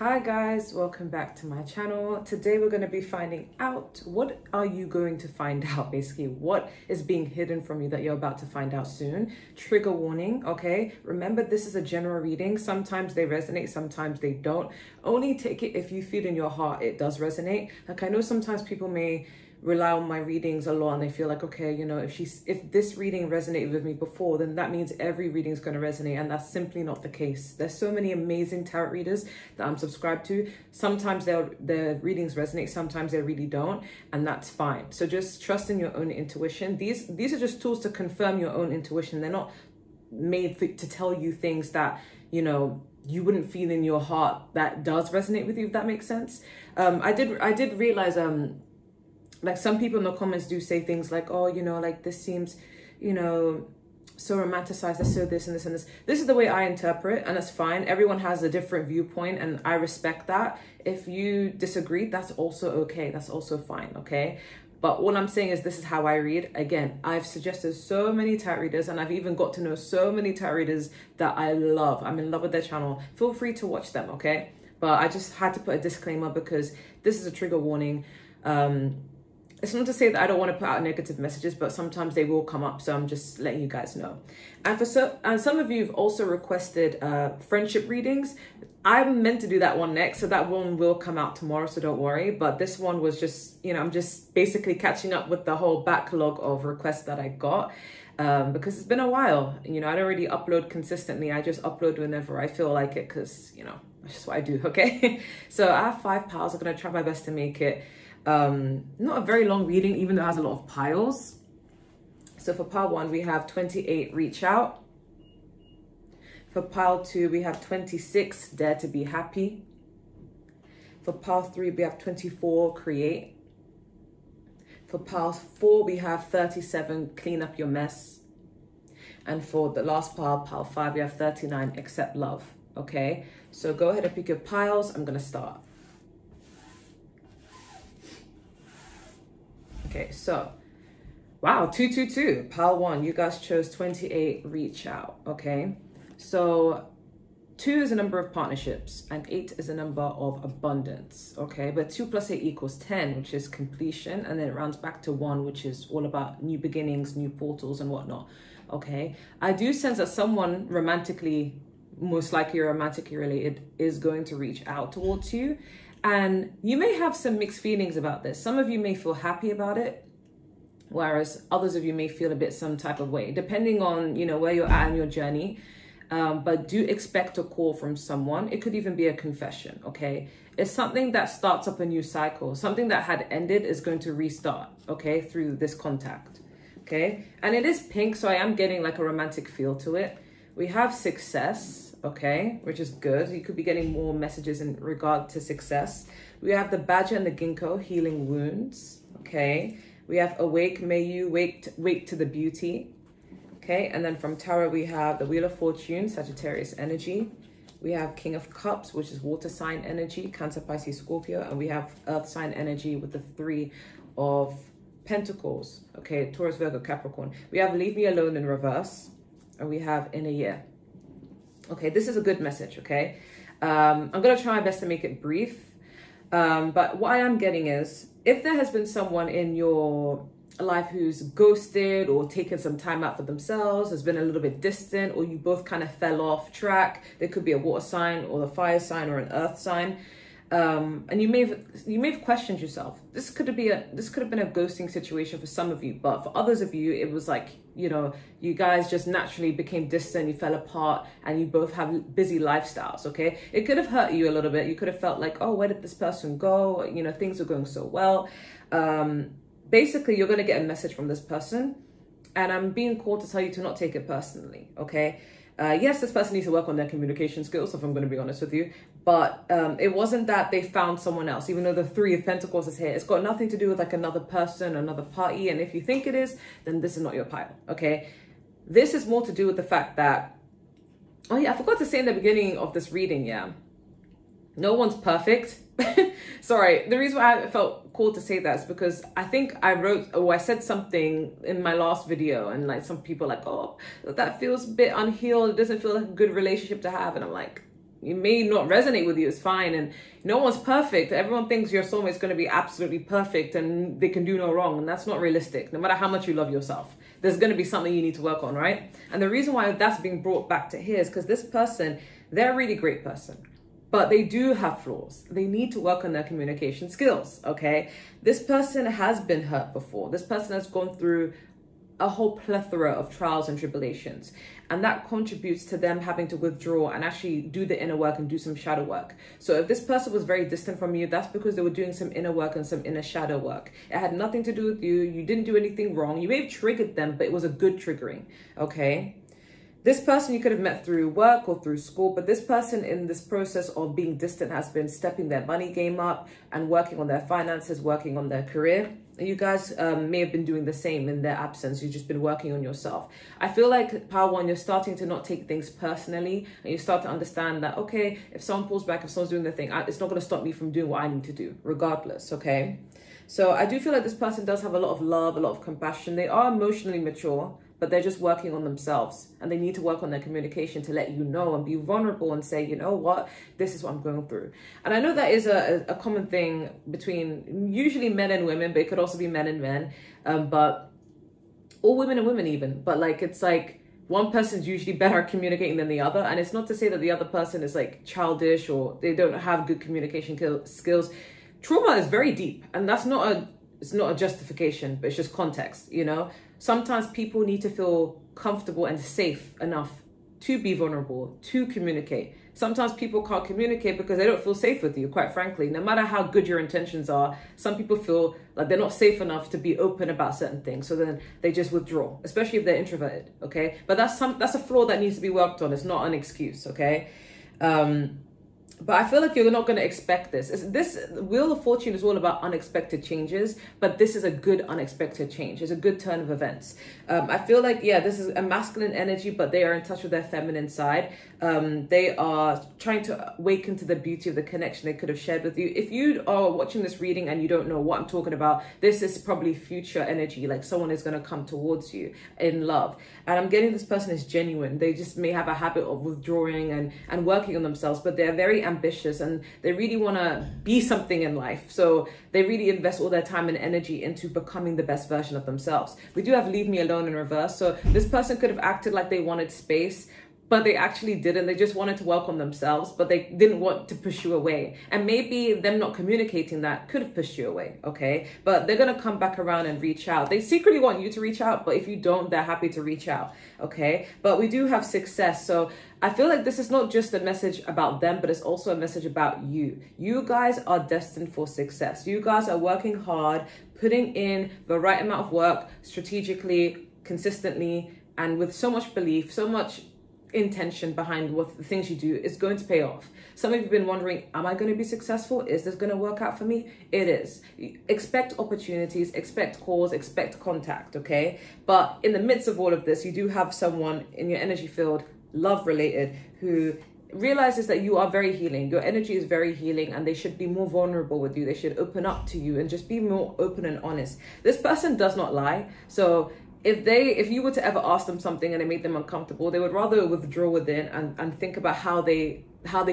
Hi guys, welcome back to my channel. Today we're going to be finding out, what are you going to find out? Basically, what is being hidden from you that you're about to find out soon. Trigger warning, okay? Remember, this is a general reading. Sometimes they resonate, sometimes they don't. Only take it if you feel in your heart it does resonate. Like, I know sometimes people may rely on my readings a lot and they feel like, okay, you know, if this reading resonated with me before, then that means every reading is going to resonate, and that's simply not the case. There's so many amazing tarot readers that I'm subscribed to. Sometimes their readings resonate, sometimes they really don't, and that's fine. So just trust in your own intuition. These are just tools to confirm your own intuition. They're not made to tell you things that, you know, you wouldn't feel in your heart that does resonate with you, if that makes sense. I did realize like, some people in the comments do say things like, oh, you know, like, this seems, you know, so romanticized, there's so this and this and this. This is the way I interpret, and that's fine. Everyone has a different viewpoint, and I respect that. If you disagree, that's also okay. That's also fine, okay? But all I'm saying is, this is how I read. Again, I've suggested so many tarot readers, and I've even got to know so many tarot readers that I love. I'm in love with their channel. Feel free to watch them, okay? But I just had to put a disclaimer because this is a trigger warning. It's not to say that I don't want to put out negative messages, but sometimes they will come up. So I'm just letting you guys know. And some of you have also requested friendship readings. I'm meant to do that one next. So that one will come out tomorrow. So don't worry. But this one was just, you know, I'm just basically catching up with the whole backlog of requests that I got. Because it's been a while. You know, I don't really upload consistently. I just upload whenever I feel like it because, you know, that's just what I do. Okay. So I have 5 piles. I'm going to try my best to make it not a very long reading, even though it has a lot of piles. So for pile 1 we have 28, reach out. For pile 2 we have 26, dare to be happy. For pile 3 we have 24, create. For pile 4 we have 37, clean up your mess. And for the last pile, pile 5, we have 39, accept love. Okay, so go ahead and pick your piles. I'm gonna start. Okay, so, wow, 222, pile 1, you guys chose 28, reach out, okay? So 2 is a number of partnerships and 8 is a number of abundance, okay? But 2 plus 8 equals 10, which is completion, and then it rounds back to 1, which is all about new beginnings, new portals and whatnot, okay? I do sense that someone romantically, most likely romantically related, is going to reach out towards you. And you may have some mixed feelings about this. Some of you may feel happy about it, whereas others of you may feel a bit some type of way, depending on, you know, where you're at in your journey. But do expect a call from someone. It could even be a confession, okay? It's something that starts up a new cycle. Something that had ended is going to restart, okay, through this contact, okay? And it is pink, so I am getting like a romantic feel to it. We have success, okay, which is good. You could be getting more messages in regard to success. We have the badger and the ginkgo, healing wounds, okay. We have awake, may you wake to the beauty, okay. And then from tarot, we have the wheel of fortune, Sagittarius energy. We have king of cups, which is water sign energy, Cancer, Pisces, Scorpio. And we have earth sign energy with the 3 of pentacles, okay, Taurus, Virgo, Capricorn. We have leave me alone in reverse. And we have in a year. Okay, this is a good message, okay? I'm going to try my best to make it brief. But what I am getting is, if there has been someone in your life who's ghosted or taken some time out for themselves, has been a little bit distant, or you both kind of fell off track, there could be a water sign or the fire sign or an earth sign. And you may have questioned yourself. This could have been a ghosting situation for some of you, but for others of you, it was like, you know, you guys just naturally became distant, you fell apart, and you both have busy lifestyles, okay? It could have hurt you a little bit. You could have felt like, oh, where did this person go? You know, things are going so well. Basically, you're going to get a message from this person, and I'm being called to tell you to not take it personally, okay? Yes, this person needs to work on their communication skills, if I'm going to be honest with you. But it wasn't that they found someone else, even though the 3 of Pentacles is here. It's got nothing to do with like another person, another party. And if you think it is, then this is not your pile, okay? This is more to do with the fact that, oh yeah, I forgot to say in the beginning of this reading, yeah, no one's perfect. Sorry, the reason why I felt called to say that is because I think I said something in my last video, and like some people like, oh, that feels a bit unhealed. It doesn't feel like a good relationship to have. And I'm like, it may not resonate with you. It's fine. And no one's perfect. Everyone thinks your soulmate is going to be absolutely perfect and they can do no wrong. And that's not realistic. No matter how much you love yourself, there's going to be something you need to work on, right? And the reason why that's being brought back to here is because this person, they're a really great person, but they do have flaws. They need to work on their communication skills, okay? This person has been hurt before. This person has gone through a whole plethora of trials and tribulations, and that contributes to them having to withdraw and actually do the inner work and do some shadow work. So if this person was very distant from you, that's because they were doing some inner work and some inner shadow work. It had nothing to do with you. You didn't do anything wrong. You may have triggered them, but it was a good triggering, okay? This person you could have met through work or through school, but this person in this process of being distant has been stepping their money game up and working on their finances, working on their career. And you guys may have been doing the same in their absence. You've just been working on yourself. I feel like, Power One, you're starting to not take things personally, and you start to understand that, okay, if someone pulls back, if someone's doing their thing, it's not going to stop me from doing what I need to do, regardless, okay? So I do feel like this person does have a lot of love, a lot of compassion. They are emotionally mature, but they're just working on themselves, and they need to work on their communication to let you know and be vulnerable and say, you know what, this is what I'm going through. And I know that is a common thing between usually men and women, but it could also be men and men, but or women and women even. But like, it's like one person's usually better at communicating than the other. And it's not to say that the other person is like childish or they don't have good communication skills. Trauma is very deep, and that's it's not a justification, but it's just context, you know? Sometimes people need to feel comfortable and safe enough to be vulnerable, to communicate. Sometimes people can't communicate because they don't feel safe with you, quite frankly. No matter how good your intentions are, some people feel like they're not safe enough to be open about certain things. So then they just withdraw, especially if they're introverted, okay? But that's a flaw that needs to be worked on. It's not an excuse, okay? But I feel like you're not going to expect this. This Wheel of Fortune is all about unexpected changes, but this is a good unexpected change. It's a good turn of events. I feel like, yeah, this is a masculine energy, but they are in touch with their feminine side. They are trying to awaken to the beauty of the connection they could have shared with you. If you are watching this reading and you don't know what I'm talking about, this is probably future energy, like someone is going to come towards you in love. And I'm getting this person is genuine. They just may have a habit of withdrawing and working on themselves, but they're very ambitious and they really want to be something in life. So they really invest all their time and energy into becoming the best version of themselves. We do have Leave Me Alone in reverse. So this person could have acted like they wanted space, but they actually didn't. They just wanted to welcome themselves, but they didn't want to push you away. And maybe them not communicating that could have pushed you away, okay? But they're going to come back around and reach out. They secretly want you to reach out, but if you don't, they're happy to reach out, okay? But we do have success. So I feel like this is not just a message about them, but it's also a message about you. You guys are destined for success. You guys are working hard, putting in the right amount of work, strategically, consistently, and with so much belief, so much intention behind what the things you do is going to pay off. Some of you have been wondering, am I going to be successful? Is this going to work out for me? It is. Expect opportunities, expect calls, expect contact, okay? But in the midst of all of this, you do have someone in your energy field, love related, who realizes that you are very healing. Your energy is very healing, and they should be more vulnerable with you. They should open up to you and just be more open and honest. This person does not lie. So if you were to ever ask them something and it made them uncomfortable, they would rather withdraw within and think about how they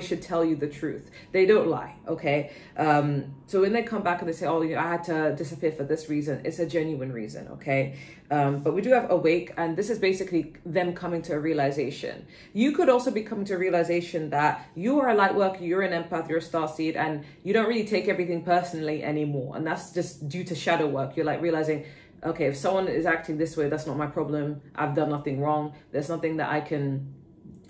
should tell you the truth. They don't lie, okay? So when they come back and they say, oh, you know, I had to disappear for this reason, it's a genuine reason, okay? But we do have Awake, and this is basically them coming to a realization. You could also be coming to a realization that you are a light worker, you're an empath, you're a starseed, and you don't really take everything personally anymore. And that's just due to shadow work. You're like realizing, okay, if someone is acting this way, that's not my problem. I've done nothing wrong. There's nothing that I can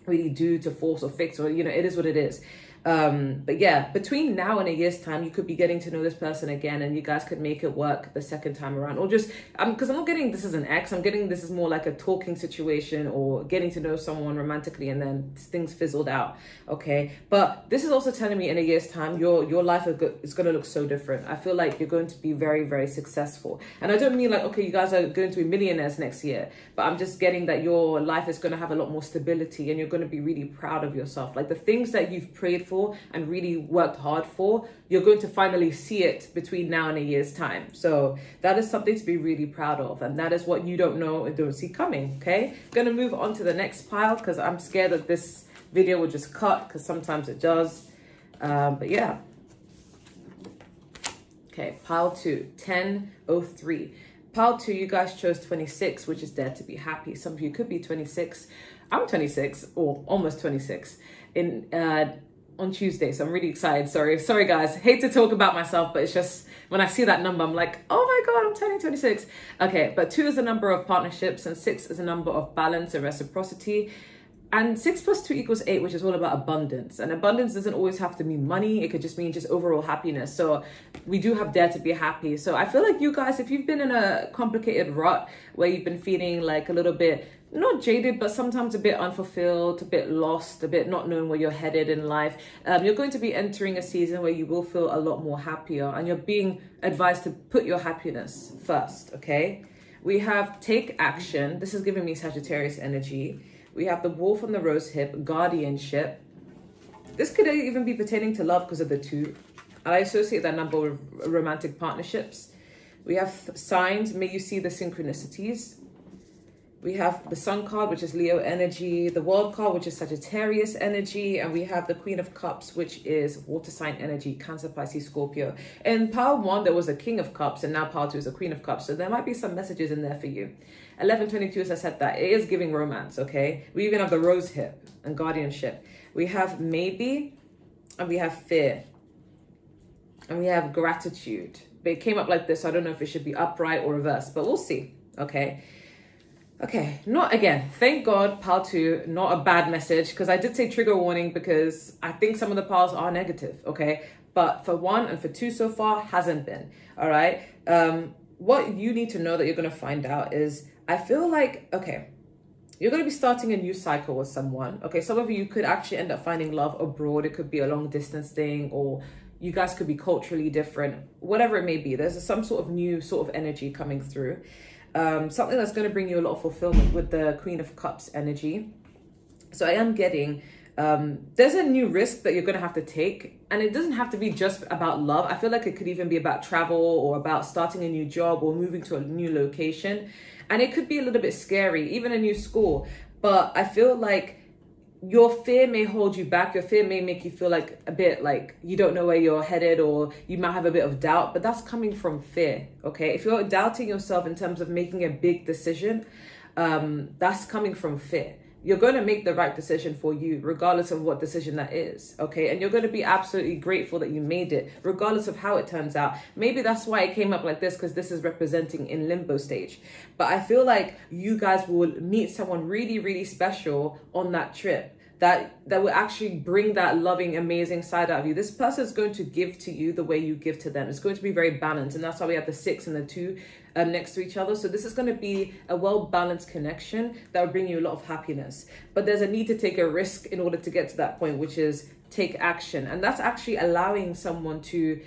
really do to force or fix, or, you know, it is what it is. But yeah, between now and a year's time, you could be getting to know this person again, and you guys could make it work the second time around. Or just, because I'm not getting this as an ex, I'm getting this is more like a talking situation or getting to know someone romantically, and then things fizzled out, okay? But this is also telling me in a year's time, your life is going to look so different. I feel like you're going to be very, very successful. And I don't mean like, okay, you guys are going to be millionaires next year, but I'm just getting that your life is going to have a lot more stability, and you're going to be really proud of yourself. Like the things that you've prayed for and really worked hard for, you're going to finally see it between now and a year's time. So that is something to be really proud of, and that is what you don't know and don't see coming, okay? Gonna move on to the next pile because I'm scared that this video will just cut because sometimes it does. But yeah. Okay, pile 2, 1003. Pile 2, you guys chose 26, which is Dare to Be Happy. Some of you could be 26. I'm 26, or almost 26, on Tuesday, so I'm really excited. Sorry guys, hate to talk about myself, but it's just when I see that number, I'm like, oh my God, I'm turning 26. Okay, but 2 is the number of partnerships, and 6 is a number of balance and reciprocity. And 6 plus 2 equals 8, which is all about abundance. And abundance doesn't always have to mean money. It could just mean just overall happiness. So we do have Dare to Be Happy. So I feel like you guys, if you've been in a complicated rut where you've been feeling like a little bit, not jaded, but sometimes a bit unfulfilled, a bit lost, a bit not knowing where you're headed in life, you're going to be entering a season where you will feel a lot more happier. And you're being advised to put your happiness first, okay? We have Take Action. This is giving me Sagittarius energy. We have the Wolf on the Rose Hip, Guardianship. This could even be pertaining to love because of the 2. I associate that number with romantic partnerships. We have Signs, May You See the Synchronicities. We have the Sun card, which is Leo energy. The World card, which is Sagittarius energy. And we have the Queen of Cups, which is water sign energy, Cancer, Pisces, Scorpio. In pile 1, there was a King of Cups, and now pile 2 is a Queen of Cups. So there might be some messages in there for you. 1122, as I said, that it is giving romance, okay? We even have the Rose Hip and Guardianship. We have Maybe, and we have Fear. And we have Gratitude. But it came up like this, so I don't know if it should be upright or reversed, but we'll see, okay? Okay, not again, thank God, pile 2, not a bad message, because I did say trigger warning because I think some of the piles are negative, okay? But for 1 and for 2 so far, hasn't been, all right? What you need to know that you're going to find out is, I feel like, okay, you're going to be starting a new cycle with someone, okay? Some of you could actually end up finding love abroad. It could be a long distance thing, or you guys could be culturally different, whatever it may be. There's some sort of new sort of energy coming through. Something that's going to bring you a lot of fulfillment with the Queen of Cups energy. So I am getting, there's a new risk that you're going to have to take. And it doesn't have to be just about love. I feel like it could even be about travel or about starting a new job or moving to a new location. And it could be a little bit scary, even a new school. But I feel like your fear may hold you back. Your fear may make you feel like a bit like you don't know where you're headed, or you might have a bit of doubt, but that's coming from fear, okay? If you're doubting yourself in terms of making a big decision, that's coming from fear. You're going to make the right decision for you, regardless of what decision that is, okay? And you're going to be absolutely grateful that you made it, regardless of how it turns out. Maybe that's why it came up like this, because this is representing in limbo stage. But I feel like you guys will meet someone really, really special on that trip that will actually bring that loving, amazing side out of you. This person is going to give to you the way you give to them. It's going to be very balanced. And that's why we have the 6 and the 2 next to each other. So this is going to be a well-balanced connection that will bring you a lot of happiness. But there's a need to take a risk in order to get to that point, which is take action. And that's actually allowing someone to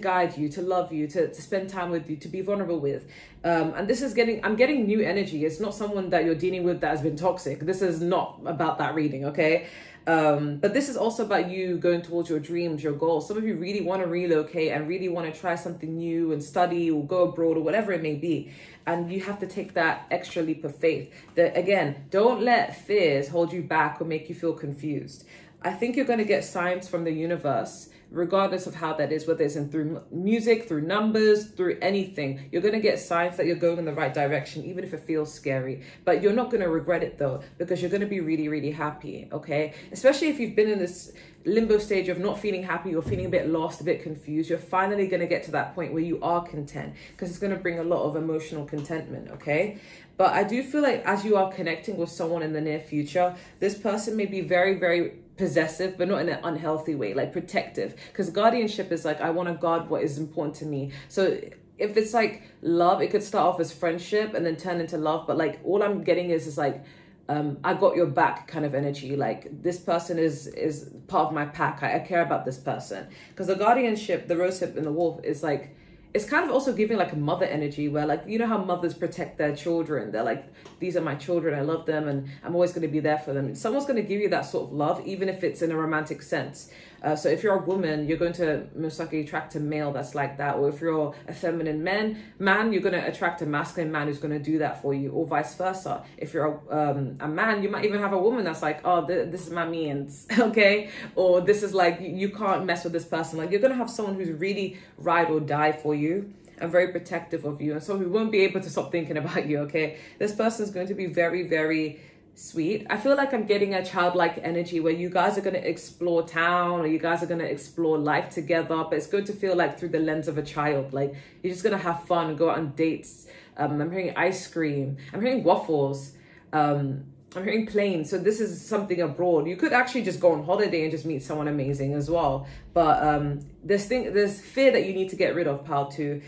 guide you, to love you, to spend time with you, to be vulnerable with. And this is I'm getting new energy. It's not someone that you're dealing with that has been toxic. This is not about that reading, okay? But this is also about you going towards your dreams, your goals. Some of you really want to relocate and really want to try something new and study or go abroad or whatever it may be. And you have to take that extra leap of faith. That, again, don't let fears hold you back or make you feel confused. I think you're going to get signs from the universe, regardless of how that is, whether it's through music, through numbers, through anything. You're going to get signs that you're going in the right direction, even if it feels scary. But you're not going to regret it, though, because you're going to be really, really happy, okay? Especially if you've been in this limbo stage of not feeling happy or feeling a bit lost, a bit confused. You're finally going to get to that point where you are content, because it's going to bring a lot of emotional contentment, okay? But I do feel like as you are connecting with someone in the near future, this person may be very, very possessive, but not in an unhealthy way, like protective. Because guardianship is like, I want to guard what is important to me. So if it's like love, it could start off as friendship and then turn into love. But like all I'm getting is like, I got your back kind of energy. Like this person is part of my pack. I care about this person. Because the guardianship, the rosehip and the wolf is like, it's kind of also giving like a mother energy where like, you know how mothers protect their children. They're like, these are my children. I love them and I'm always going to be there for them. Someone's going to give you that sort of love, even if it's in a romantic sense. So if you're a woman, you're going to most likely attract a male that's like that. Or if you're a feminine man, you're going to attract a masculine man who's going to do that for you, or vice versa. If you're a man, you might even have a woman that's like, oh, this is my means, okay? Or this is like, you can't mess with this person. Like, you're going to have someone who's really ride or die for you and very protective of you, and someone who won't be able to stop thinking about you, okay? This person is going to be very, very sweet. I feel like I'm getting a childlike energy where you guys are going to explore town, or you guys are going to explore life together, but it's going to feel like through the lens of a child. Like, you're just going to have fun and go on dates. I'm hearing ice cream. I'm hearing waffles. I'm hearing planes. So this is something abroad. You could actually just go on holiday and just meet someone amazing as well. But there's fear that you need to get rid of, pal, too.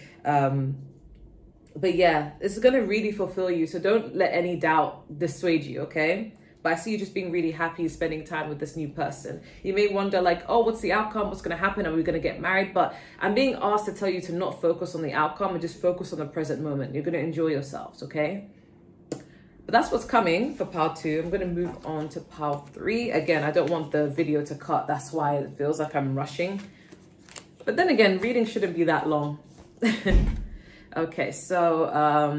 But yeah, it's going to really fulfill you. So don't let any doubt dissuade you, okay? But I see you just being really happy spending time with this new person. You may wonder like, oh, what's the outcome? What's going to happen? Are we going to get married? But I'm being asked to tell you to not focus on the outcome and just focus on the present moment. You're going to enjoy yourselves, okay? But that's what's coming for pile 2. I'm going to move on to pile 3. Again, I don't want the video to cut. That's why it feels like I'm rushing. But then again, reading shouldn't be that long. Okay, so, all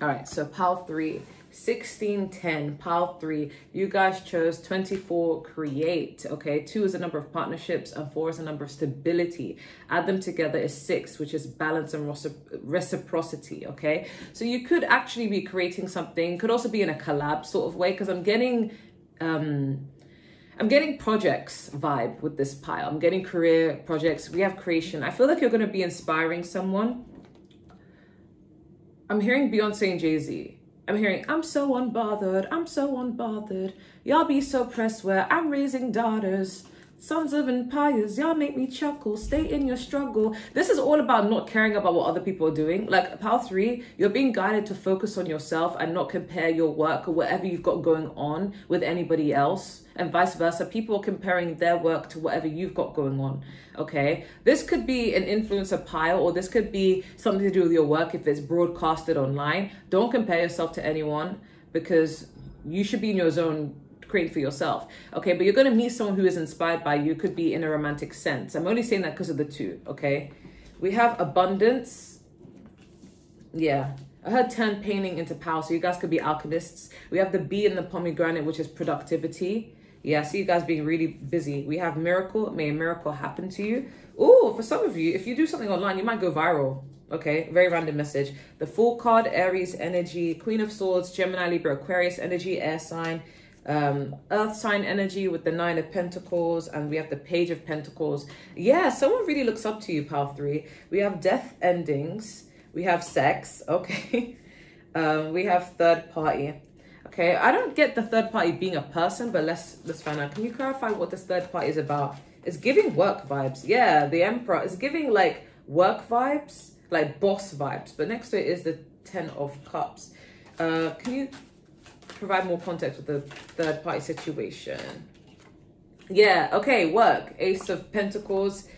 right, so pile 3, 1610, pile 3, you guys chose 24, create, okay? 2 is a number of partnerships and 4 is a number of stability. Add them together is 6, which is balance and reciprocity, okay? So you could actually be creating something, could also be in a collab sort of way, because I'm getting projects vibe with this pile. I'm getting career projects. We have creation. I feel like you're going to be inspiring someone. I'm hearing Beyonce and Jay-Z. I'm hearing, I'm so unbothered. I'm so unbothered. Y'all be so pressed where I'm raising daughters. Sons of empires, y'all make me chuckle. Stay in your struggle. This is all about not caring about what other people are doing. Like pile 3, you're being guided to focus on yourself and not compare your work or whatever you've got going on with anybody else, and vice versa. People are comparing their work to whatever you've got going on, okay? This could be an influencer pile, or this could be something to do with your work if it's broadcasted online. Don't compare yourself to anyone, because you should be in your zone, create for yourself, okay? But you're going to meet someone who is inspired by you. Could be in a romantic sense. I'm only saying that because of the 2, okay? We have abundance. Yeah, I heard turn painting into power, so you guys could be alchemists. We have the bee and the pomegranate, which is productivity. Yeah, I see you guys being really busy. We have miracle. May a miracle happen to you. Oh, for some of you, if you do something online, you might go viral. Okay, very random message. The Fool card, Aries energy, Queen of Swords, Gemini, Libra, Aquarius energy, air sign, earth sign energy with the 9 of Pentacles, and we have the Page of Pentacles. Yeah, someone really looks up to you, pile 3. We have death endings. We have sex. Okay. We have third party. Okay, I don't get the third party being a person, but let's find out. Can you clarify what this third party is about? It's giving work vibes. Yeah, the Emperor is giving like work vibes, like boss vibes. But next to it is the 10 of Cups. Can you provide more context with the third party situation? Yeah, okay, work. Ace of Pentacles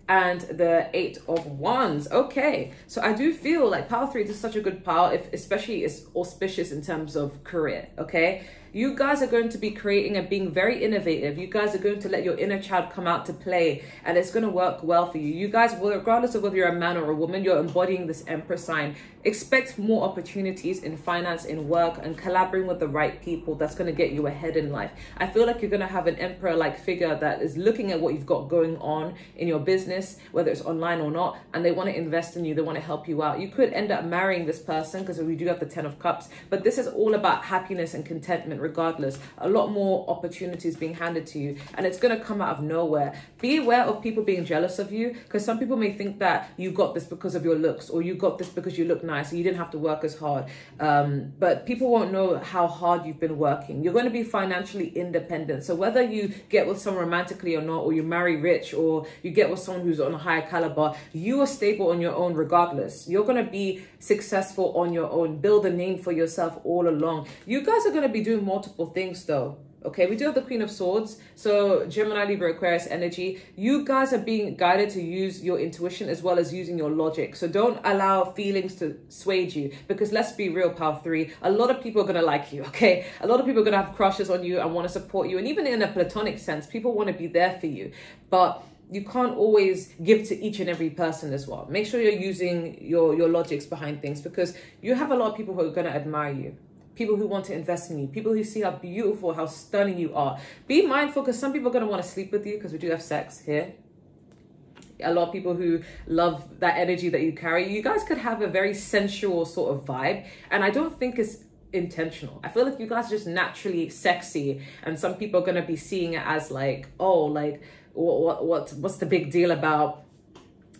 and the 8 of Wands. Okay, so I do feel like pile 3 is such a good pile, if especially it's auspicious in terms of career, okay? You guys are going to be creating and being very innovative. You guys are going to let your inner child come out to play, and it's going to work well for you. You guys, regardless of whether you're a man or a woman, you're embodying this Empress sign. Expect more opportunities in finance, in work, and collaborating with the right people. That's going to get you ahead in life. I feel like you're going to have an Emperor-like figure that is looking at what you've got going on in your business, whether it's online or not, and they want to invest in you. They want to help you out. You could end up marrying this person, because we do have the 10 of Cups, but this is all about happiness and contentment. Regardless, a lot more opportunities being handed to you, and it's going to come out of nowhere. Be aware of people being jealous of you, because some people may think that you got this because of your looks, or you got this because you look nice and you didn't have to work as hard. But people won't know how hard you've been working. You're going to be financially independent. So whether you get with someone romantically or not, or you marry rich, or you get with someone who's on a higher caliber, you are stable on your own regardless. You're going to be successful on your own, build a name for yourself all along. You guys are going to be doing multiple things though, Okay, we do have the Queen of Swords. So Gemini, Libra, Aquarius energy. You guys are being guided to use your intuition as well as using your logic. So don't allow feelings to sway you, because let's be real, Pile 3, a lot of people are going to like you, okay? A lot of people are going to have crushes on you and want to support you. And even in a platonic sense, people want to be there for you. But you can't always give to each and every person as well. Make sure you're using your logics behind things, because you have a lot of people who are going to admire you. People who want to invest in you, people who see how beautiful, how stunning you are. Be mindful, because some people are going to want to sleep with you, because we do have sex here. A lot of people who love that energy that you carry. You guys could have a very sensual sort of vibe, and I don't think it's intentional. I feel like you guys are just naturally sexy, and some people are going to be seeing it as like, oh, like what's the big deal about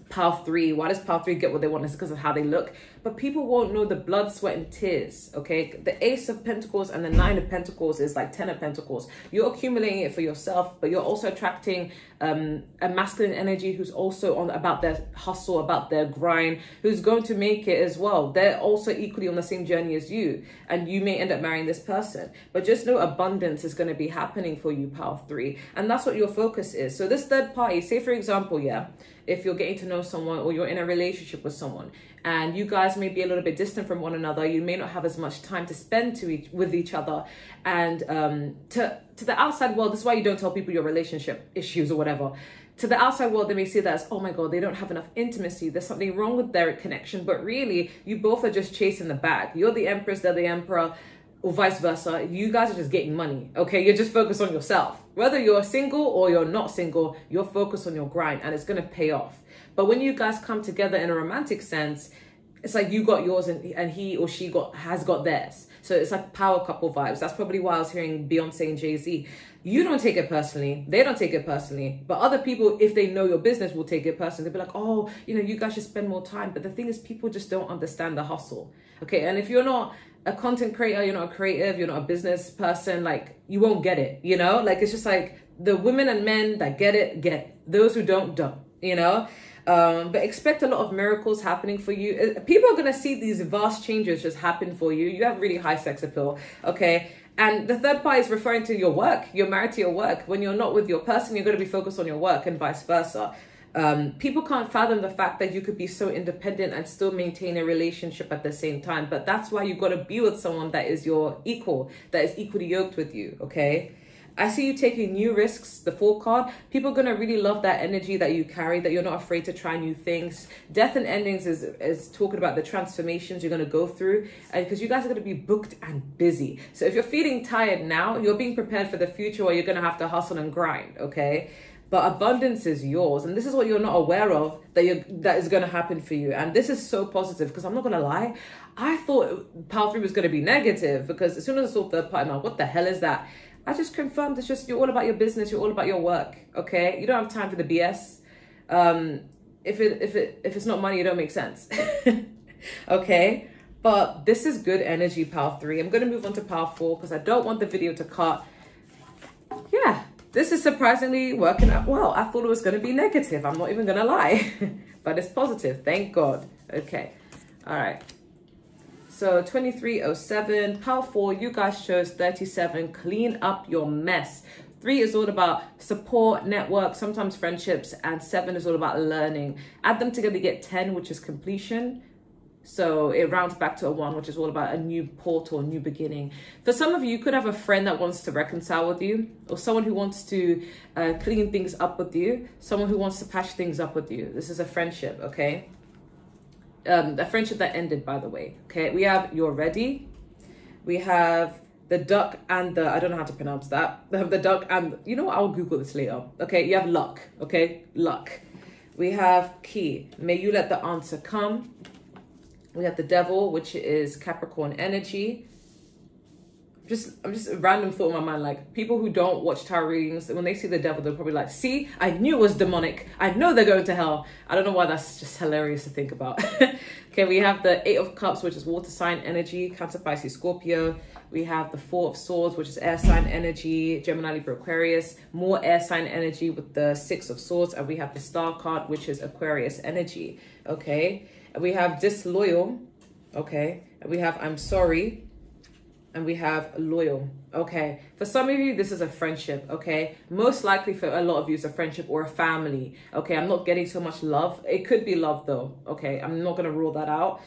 Pile 3? Why does Pile 3 get what they want? It's because of how they look. But people won't know the blood, sweat, and tears, okay? The Ace of Pentacles and the Nine of Pentacles is like 10 of Pentacles. You're accumulating it for yourself, but you're also attracting a masculine energy who's also on about their hustle, about their grind, who's going to make it as well. They're also equally on the same journey as you, and you may end up marrying this person. But just know abundance is going to be happening for you, Pile 3, and that's what your focus is. So this third party, say for example, yeah, if you're getting to know someone or you're in a relationship with someone and you guys may be a little bit distant from one another, you may not have as much time to spend with each other, and to the outside world, this is why you don't tell people your relationship issues or whatever. To the outside world, they may see that as, oh my God, they don't have enough intimacy, there's something wrong with their connection. But really, you both are just chasing the bag. You're the Empress, they're the Emperor, or vice versa. You guys are just getting money, okay? You're just focused on yourself. Whether you're single or you're not single, you're focused on your grind, and it's going to pay off. But when you guys come together in a romantic sense, it's like you got yours and he or she has got theirs. So it's like power couple vibes. That's probably why I was hearing Beyonce and Jay-Z. You don't take it personally. They don't take it personally. But other people, if they know your business, will take it personally. They'll be like, oh, you guys should spend more time. But the thing is, people just don't understand the hustle. Okay, and if you're not a content creator, you're not a creative, you're not a business person, like, you won't get it, Like, it's just like the women and men that get it. Those who don't. But expect a lot of miracles happening for you. People are going to see these vast changes just happen for you. You have really high sex appeal, okay? And the third part is referring to your work. You're married to your work. When you're not with your person, you're going to be focused on your work, and vice versa. People can't fathom the fact that you could be so independent and still maintain a relationship at the same time. But that's why you've got to be with someone that is your equal, that is equally yoked with you, okay? I see you taking new risks, the Fool card. People are going to really love that energy that you carry, that you're not afraid to try new things. Death and Endings is talking about the transformations you're going to go through, because you guys are going to be booked and busy. So if you're feeling tired now, you're being prepared for the future where you're going to have to hustle and grind, okay? But abundance is yours, and this is what you're not aware of that is going to happen for you. And this is so positive, because I'm not going to lie, I thought Pile 3 was going to be negative, because as soon as I saw third party, I'm like, what the hell is that? I just confirmed it's just, you're all about your business, you're all about your work, okay? You don't have time for the BS. If it's not money, it don't make sense, okay? But this is good energy, Pile 3. I'm going to move on to Pile 4, because I don't want the video to cut. Yeah, this is surprisingly working out well. I thought it was going to be negative. I'm not even going to lie, but it's positive. Thank God. Okay, all right. So 2307, Pile 4, you guys chose 37, clean up your mess. 3 is all about support, network, sometimes friendships, and 7 is all about learning. Add them together, you get 10, which is completion. So it rounds back to a 1, which is all about a new portal, a new beginning. For some of you, you could have a friend that wants to reconcile with you, or someone who wants to clean things up with you, someone who wants to patch things up with you. This is a friendship, okay? A friendship that ended, by the way, okay? We have You're Ready. We have the duck and the, I don't know how to pronounce that. We have the duck and, you know what, I'll Google this later. Okay, you have luck, okay? Luck. We have Key. May you let the answer come. We have the Devil, which is Capricorn energy. I'm just a random thought in my mind, like, people who don't watch tarot readings, when they see the Devil, they're probably like, see, I knew it was demonic. I know they're going to hell. I don't know why that's just hilarious to think about. Okay, we have the 8 of Cups, which is water sign energy, Cancer, Pisces, Scorpio. We have the 4 of Swords, which is air sign energy, Gemini, Libra, Aquarius. More air sign energy with the 6 of Swords. And we have the Star card, which is Aquarius energy. Okay, and we have Disloyal. Okay, and we have I'm Sorry. and we have loyal. Okay, for some of you, this is a friendship. Okay, most likely for a lot of you, it's a friendship or a family. Okay, I'm not getting so much love. It could be love though. Okay, I'm not going to rule that out.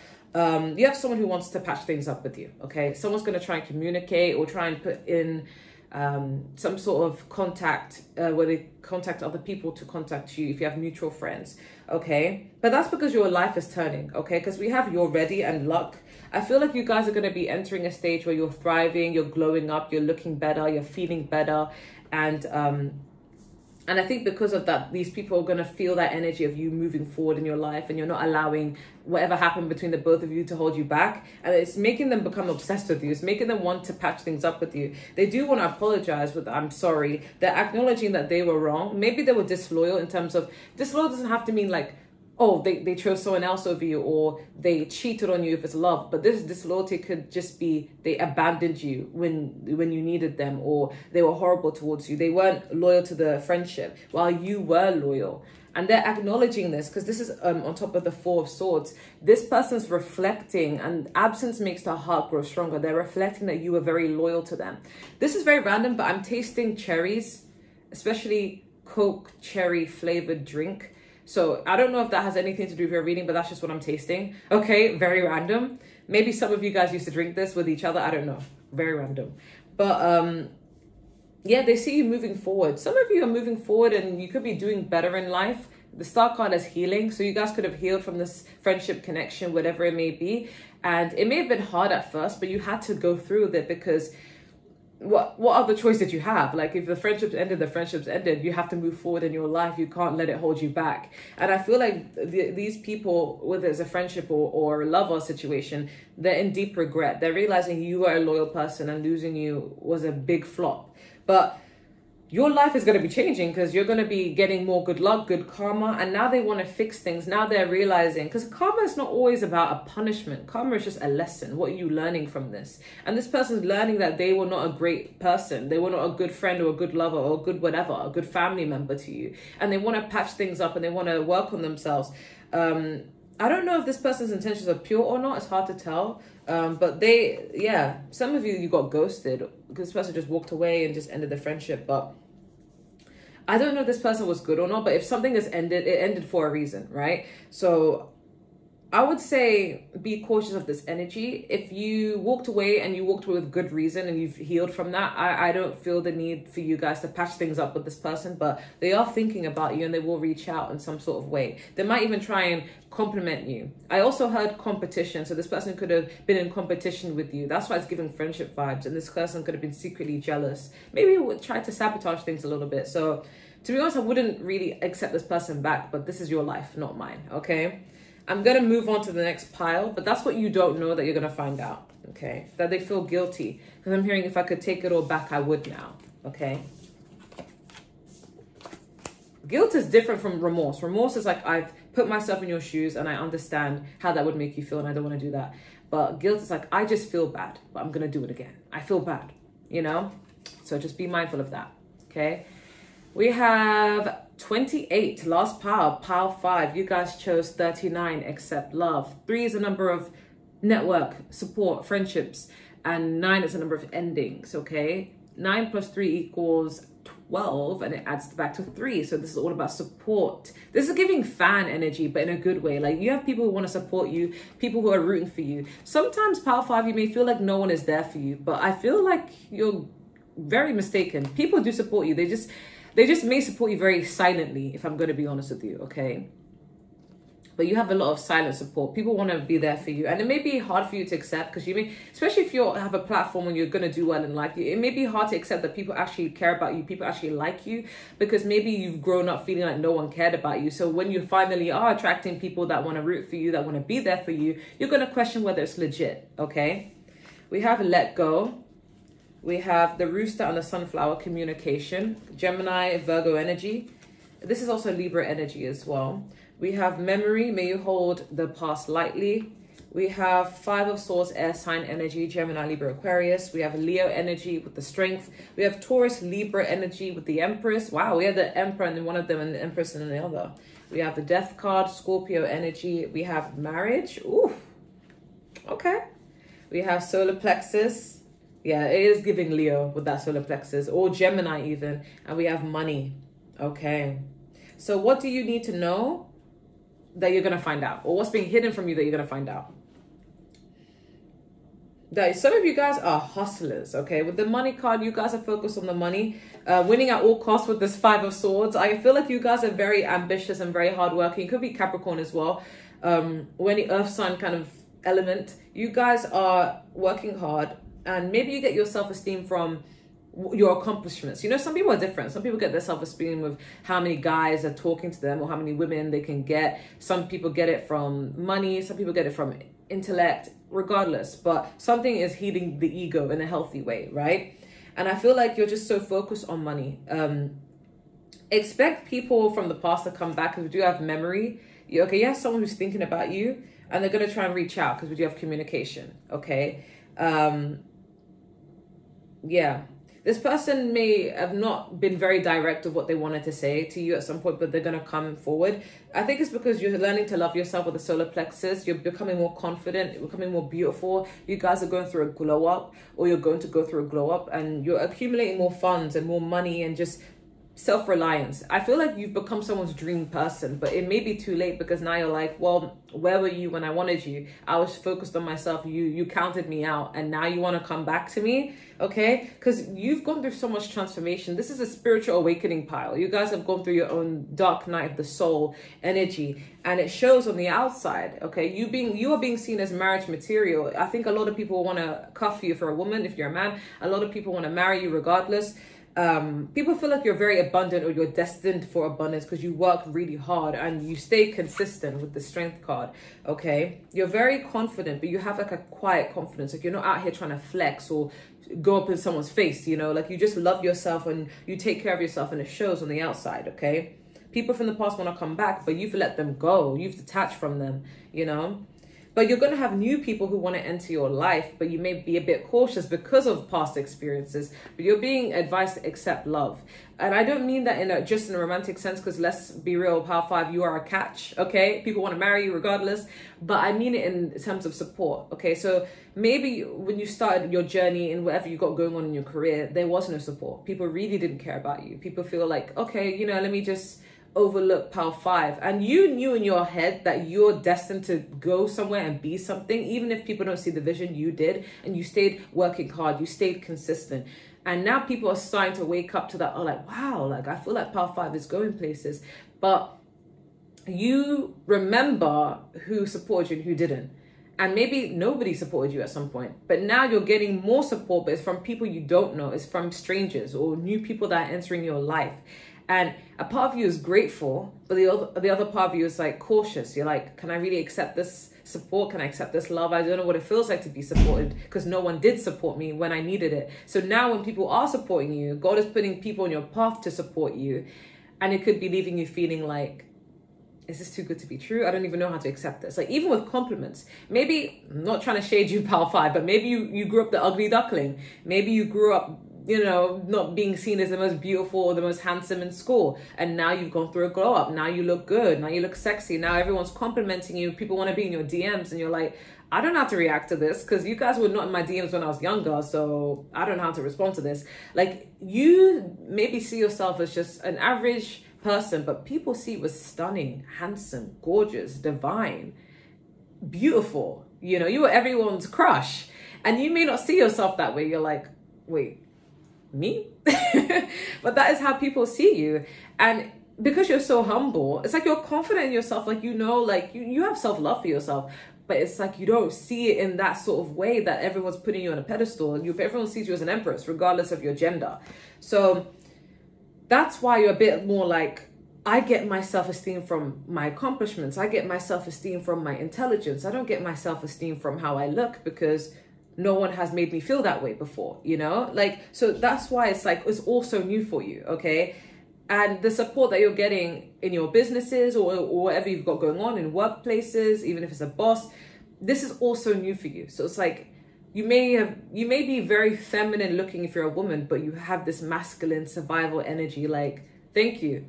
You have someone who wants to patch things up with you. Okay, someone's going to try and communicate or try and put in some sort of contact where they contact other people to contact you if you have mutual friends. Okay, but that's because your life is turning. Okay, because we have you're ready and luck. I feel like you guys are going to be entering a stage where you're thriving, you're glowing up, you're looking better, you're feeling better, and I think because of that, these people are going to feel that energy of you moving forward in your life, and you're not allowing whatever happened between the both of you to hold you back. And it's making them become obsessed with you. It's making them want to patch things up with you. They do want to apologize with, I'm sorry. They're acknowledging that they were wrong. Maybe they were disloyal in terms of, disloyal doesn't have to mean like, oh, they chose someone else over you, or they cheated on you if it's love. But this disloyalty could just be they abandoned you when you needed them, or they were horrible towards you. They weren't loyal to the friendship while you were loyal. And they're acknowledging this because this is on top of the Four of Swords. This person's reflecting, and absence makes the heart grow stronger. They're reflecting that you were very loyal to them. This is very random, but I'm tasting cherries, especially Coke cherry flavored drink. So I don't know if that has anything to do with your reading, but that's just what I'm tasting. Okay, very random. Maybe some of you guys used to drink this with each other. I don't know. Very random. But yeah, they see you moving forward. Some of you are moving forward and you could be doing better in life. The Star card is healing. So you guys could have healed from this friendship connection, whatever it may be. And it may have been hard at first, but you had to go through with it because what other choice did you have? Like, if the friendships ended, you have to move forward in your life. You can't let it hold you back. And I feel like these people, whether it's a friendship or a love or situation, they're in deep regret. They're realizing you are a loyal person and losing you was a big flop. But your life is going to be changing because you're going to be getting more good luck, good karma. And now they want to fix things. Now they're realizing, because karma is not always about a punishment. Karma is just a lesson. What are you learning from this? And this person's learning that they were not a great person. They were not a good friend or a good lover or a good whatever, a good family member to you. And they want to patch things up and they want to work on themselves. I don't know if this person's intentions are pure or not. It's hard to tell. But some of you got ghosted because this person just walked away and just ended the friendship. But I don't know if this person was good or not, but if something has ended, it ended for a reason, right? So I would say be cautious of this energy. If you walked away and you walked away with good reason and you've healed from that, I don't feel the need for you guys to patch things up with this person, but they are thinking about you and they will reach out in some sort of way. They might even try and compliment you. I also heard competition. So this person could have been in competition with you. That's why it's giving friendship vibes. And this person could have been secretly jealous. Maybe would try to sabotage things a little bit. So to be honest, I wouldn't really accept this person back, but this is your life, not mine. Okay. I'm going to move on to the next pile, but that's what you don't know that you're going to find out, okay? That they feel guilty. Because I'm hearing if I could take it all back, I would now, okay? Guilt is different from remorse. Remorse is like, I've put myself in your shoes and I understand how that would make you feel and I don't want to do that. But guilt is like, I just feel bad, but I'm going to do it again. I feel bad, you know? So just be mindful of that, okay? We have 28, last pile 5. You guys chose 39, accept love. 3 is a number of network, support, friendships. And 9 is a number of endings, okay? 9 plus 3 equals 12, and it adds back to 3. So this is all about support. This is giving fan energy, but in a good way. Like, you have people who want to support you, people who are rooting for you. Sometimes, pile 5, you may feel like no one is there for you, but I feel like you're very mistaken. People do support you. They just may support you very silently, if I'm going to be honest with you, okay? But you have a lot of silent support. People want to be there for you. And it may be hard for you to accept because you may, especially if you have a platform and you're going to do well in life, it may be hard to accept that people actually care about you, people actually like you, because maybe you've grown up feeling like no one cared about you. So when you finally are attracting people that want to root for you, that want to be there for you, you're going to question whether it's legit, okay? We have let go. We have the rooster and the sunflower, communication. Gemini, Virgo energy. This is also Libra energy as well. We have memory. May you hold the past lightly. We have 5 of Swords, air sign energy. Gemini, Libra, Aquarius. We have Leo energy with the strength. We have Taurus, Libra energy with the Empress. Wow, we have the Emperor and one of them and the Empress and the other. We have the Death card, Scorpio energy. We have marriage. Ooh, okay. We have solar plexus. Yeah, it is giving Leo with that solar plexus, or Gemini even. And we have money. Okay. So what do you need to know that you're going to find out? Or what's being hidden from you that you're going to find out? That some of you guys are hustlers, okay? With the money card, you guys are focused on the money. Winning at all costs with this Five of Swords. I feel like you guys are very ambitious and very hardworking. It could be Capricorn as well. When the earth sign kind of element, you guys are working hard. And maybe you get your self-esteem from your accomplishments. You know, some people are different. Some people get their self-esteem with how many guys are talking to them or how many women they can get. Some people get it from money. Some people get it from intellect, regardless. But something is healing the ego in a healthy way, right? And I feel like you're just so focused on money. Expect people from the past to come back, because we do have memory. You have someone who's thinking about you, and they're going to try and reach out because we do have communication, okay? Yeah, this person may have not been very direct of what they wanted to say to you at some point, but they're going to come forward. I think it's because you're learning to love yourself with the solar plexus. You're becoming more confident, you're becoming more beautiful. You guys are going through a glow up, or you're going to go through a glow up, and you're accumulating more funds and more money and just self-reliance. I feel like you've become someone's dream person, but it may be too late, because now you're like, well, where were you when I wanted you? I was focused on myself. You counted me out, and now you want to come back to me, okay? Because you've gone through so much transformation. This is a spiritual awakening pile. You guys have gone through your own dark night of the soul energy, and it shows on the outside, okay? You are being seen as marriage material. I think a lot of people want to cuff you for a woman. If you're a man, a lot of people want to marry you regardless. People feel like you're very abundant, or you're destined for abundance, because you work really hard and you stay consistent with the strength card, okay? You're very confident, but you have like a quiet confidence. Like, you're not out here trying to flex or go up in someone's face, you know? Like, you just love yourself and you take care of yourself, and it shows on the outside, okay? People from the past want to come back, but you've let them go. You've detached from them, you know? But you're going to have new people who want to enter your life, but you may be a bit cautious because of past experiences. But you're being advised to accept love. And I don't mean that just in a romantic sense, because let's be real, Power 5, you are a catch, okay? People want to marry you regardless. But I mean it in terms of support, okay? So maybe when you started your journey in whatever you got going on in your career, there was no support. People really didn't care about you. People feel like, okay, you know, let me just overlook Power 5, and you knew in your head that you're destined to go somewhere and be something. Even if people don't see the vision, you did, and you stayed working hard, you stayed consistent. And now people are starting to wake up to that, oh, like, wow, like, I feel like Power 5 is going places. But you remember who supported you and who didn't. And maybe nobody supported you at some point, but now you're getting more support, but it's from people you don't know. It's from strangers or new people that are entering your life. And a part of you is grateful, but the other part of you is like cautious. You're like, can I really accept this support? Can I accept this love? I don't know what it feels like to be supported, because no one did support me when I needed it. So now when people are supporting you, God is putting people on your path to support you. And it could be leaving you feeling like, is this too good to be true? I don't even know how to accept this. Like, even with compliments, maybe, I'm not trying to shade you, Power 5, but maybe you grew up the ugly duckling. Maybe you grew up, you know, not being seen as the most beautiful or the most handsome in school. And now you've gone through a glow up. Now you look good. Now you look sexy. Now everyone's complimenting you. People want to be in your DMs, and you're like, I don't know how to react to this, because you guys were not in my DMs when I was younger. So I don't know how to respond to this. Like, you maybe see yourself as just an average person, but people see you as stunning, handsome, gorgeous, divine, beautiful. You know, you were everyone's crush. And you may not see yourself that way. You're like, wait, me? But that is how people see you. And because you're so humble, it's like you're confident in yourself. Like, you know, like you have self-love for yourself, but it's like you don't see it in that sort of way that everyone's putting you on a pedestal. Everyone sees you as an empress, regardless of your gender. So that's why you're a bit more like, I get my self-esteem from my accomplishments. I get my self-esteem from my intelligence. I don't get my self-esteem from how I look, because no one has made me feel that way before, you know? Like, so that's why it's like, it's also new for you, okay? And the support that you're getting in your businesses or whatever you've got going on in workplaces, even if it's a boss, this is also new for you. So it's like, you may be very feminine looking if you're a woman, but you have this masculine survival energy. Like, thank you.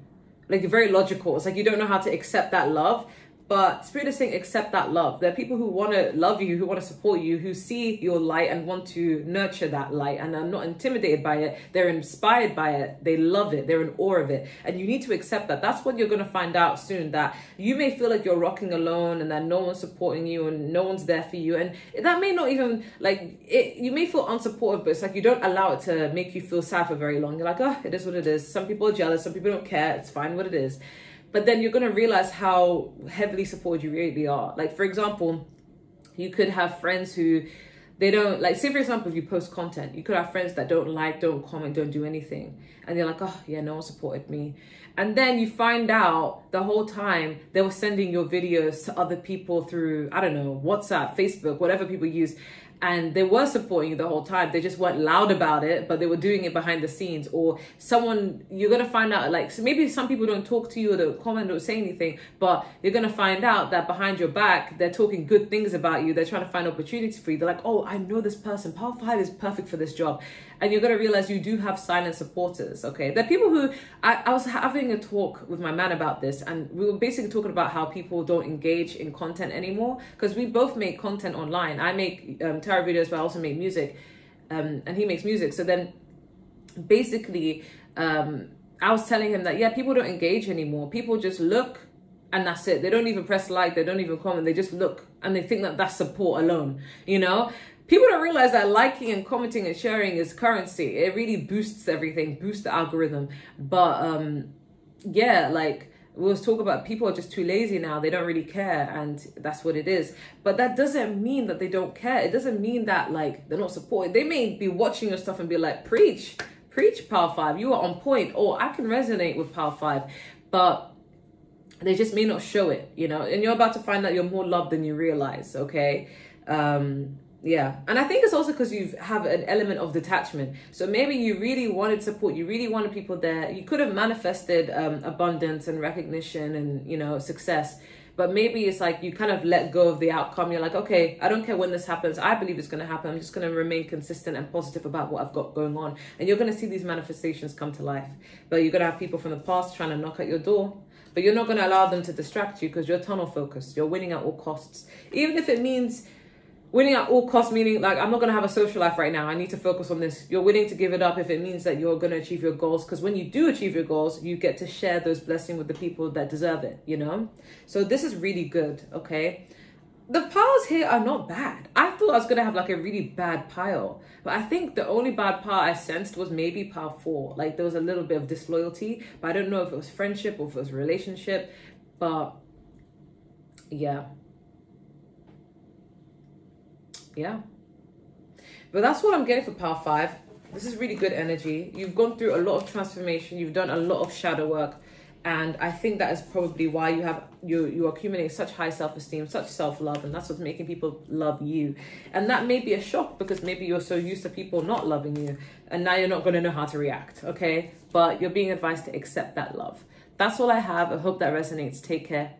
Like, you're very logical. It's like you don't know how to accept that love. But Spirit is saying accept that love. There are people who want to love you, who want to support you, who see your light and want to nurture that light and are not intimidated by it. They're inspired by it. They love it. They're in awe of it. And you need to accept that. That's what you're going to find out soon, that you may feel like you're rocking alone and that no one's supporting you and no one's there for you. And that may not even, like, you may feel unsupportive, but it's like you don't allow it to make you feel sad for very long. You're like, oh, it is what it is. Some people are jealous. Some people don't care. It's fine what it is. But then you're going to realize how heavily supported you really are. Like, for example, you could have friends who they don't, like, say, for example, if you post content, you could have friends that don't like, don't comment, don't do anything. And they're like, oh, yeah, no one supported me. And then you find out the whole time they were sending your videos to other people through, I don't know, WhatsApp, Facebook, whatever people use. And they were supporting you the whole time. They just weren't loud about it, but they were doing it behind the scenes. Or someone, you're going to find out, like, so maybe some people don't talk to you or don't comment or say anything, but you're going to find out that behind your back, they're talking good things about you. They're trying to find opportunities for you. They're like, oh, I know this person. Power 5 is perfect for this job. And you're going to realize you do have silent supporters, okay? There are people who, I was having a talk with my man about this, and we were basically talking about how people don't engage in content anymore, because we both make content online. I make tarot videos, but I also make music, and he makes music. So then basically, I was telling him that, yeah, people don't engage anymore. People just look and that's it. They don't even press like, they don't even comment, they just look and they think that that's support alone, you know? People don't realize that liking and commenting and sharing is currency. It really boosts everything, boosts the algorithm. But yeah, like we was talking about, people are just too lazy now. They don't really care, and that's what it is. But that doesn't mean that they don't care. It doesn't mean that like they're not supported. They may be watching your stuff and be like, preach, Power 5. You are on point. Or I can resonate with Power 5. But they just may not show it, you know? And you're about to find out you're more loved than you realize, okay? Yeah, and I think it's also because you have an element of detachment. So maybe you really wanted support, you really wanted people there. You could have manifested abundance and recognition and, you know, success. But maybe it's like you kind of let go of the outcome. You're like, okay, I don't care when this happens. I believe it's going to happen. I'm just going to remain consistent and positive about what I've got going on. And you're going to see these manifestations come to life. But you're going to have people from the past trying to knock at your door. But you're not going to allow them to distract you because you're tunnel focused. You're winning at all costs. Even if it means winning at all costs, meaning like, I'm not going to have a social life right now. I need to focus on this. You're willing to give it up if it means that you're going to achieve your goals. Because when you do achieve your goals, you get to share those blessings with the people that deserve it, you know? So this is really good, okay? The piles here are not bad. I thought I was going to have like a really bad pile. But I think the only bad pile I sensed was maybe pile 4. Like there was a little bit of disloyalty. But I don't know if it was friendship or if it was relationship. But yeah. Yeah, but that's what I'm getting for Power 5. This is really good energy. You've gone through a lot of transformation. You've done a lot of shadow work, and I think that is probably why you accumulate such high self-esteem, such self-love, and that's what's making people love you. And that may be a shock because maybe you're so used to people not loving you, and now you're not going to know how to react. Okay, but you're being advised to accept that love. That's all I have. I hope that resonates. Take care.